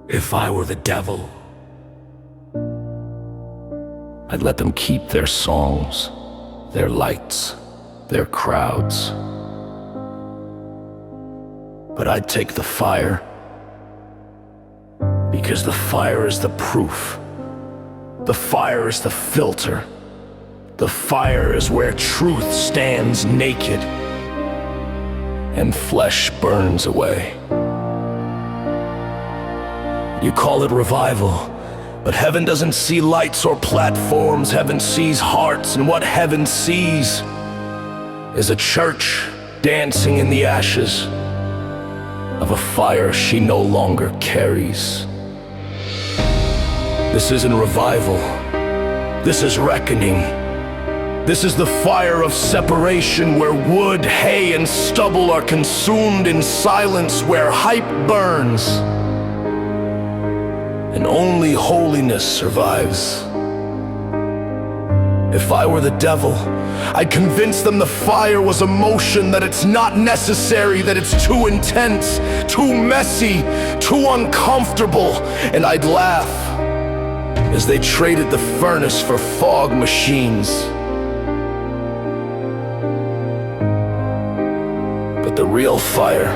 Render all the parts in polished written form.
If I were the devil, I'd let them keep their songs, their lights, their crowds. But I'd take the fire, because the fire is the proof. The fire is the filter. The fire is where truth stands naked and flesh burns away. You call it revival, but heaven doesn't see lights or platforms. Heaven sees hearts, and what heaven sees is a church dancing in the ashes of a fire she no longer carries. This isn't revival. This is reckoning. This is the fire of separation, where wood, hay, and stubble are consumed in silence, where hype burns and only holiness survives. If I were the devil, I'd convince them the fire was emotion, that it's not necessary, that it's too intense, too messy, too uncomfortable, and I'd laugh as they traded the furnace for fog machines. But the real fire,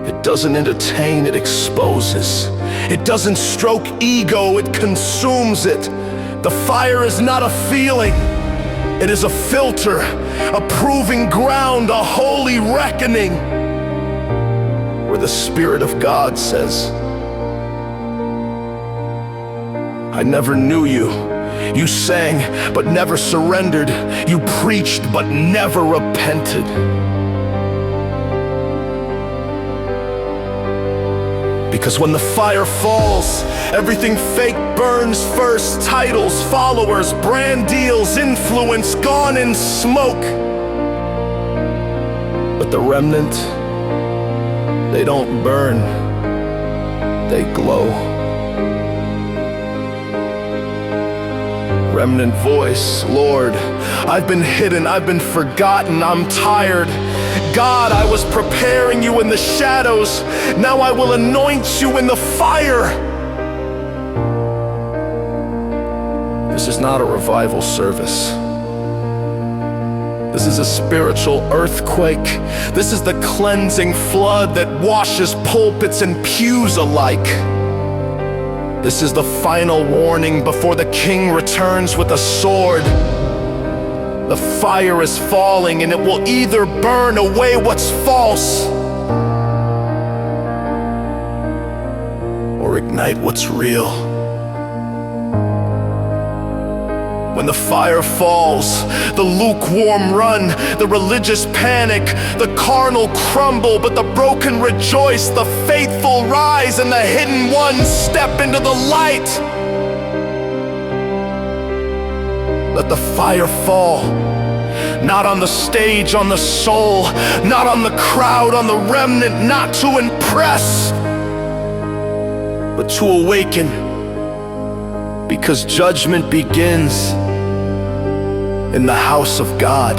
it doesn't entertain, it exposes. It doesn't stroke ego, it consumes it. The fire is not a feeling, it is a filter, a proving ground, a holy reckoning, where the Spirit of God says, I never knew you. You sang, but never surrendered. You preached, but never repented. Because when the fire falls, everything fake burns first. Titles, followers, brand deals, influence, gone in smoke. But the remnant, they don't burn, they glow. Remnant voice, Lord, I've been hidden, I've been forgotten, I'm tired. God, I was preparing you in the shadows. Now I will anoint you in the fire. This is not a revival service. This is a spiritual earthquake. This is the cleansing flood that washes pulpits and pews alike. This is the final warning before the King returns with a sword. The fire is falling, and it will either burn away what's false or ignite what's real. When the fire falls, the lukewarm run, the religious panic, the carnal crumble, but the broken rejoice, the faithful rise, and the hidden ones step into the light. Let the fire fall, not on the stage, on the soul, not on the crowd, on the remnant, not to impress, but to awaken, because judgment begins in the house of God,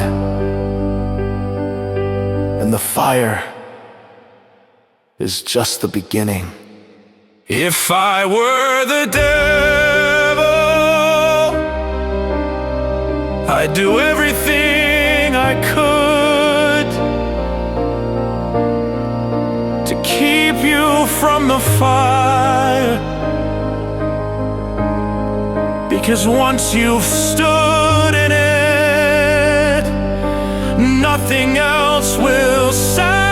and the fire is just the beginning. If I were the devil, I'd do everything I could to keep you from the fire, because once you've stood in it, nothing else will satisfy.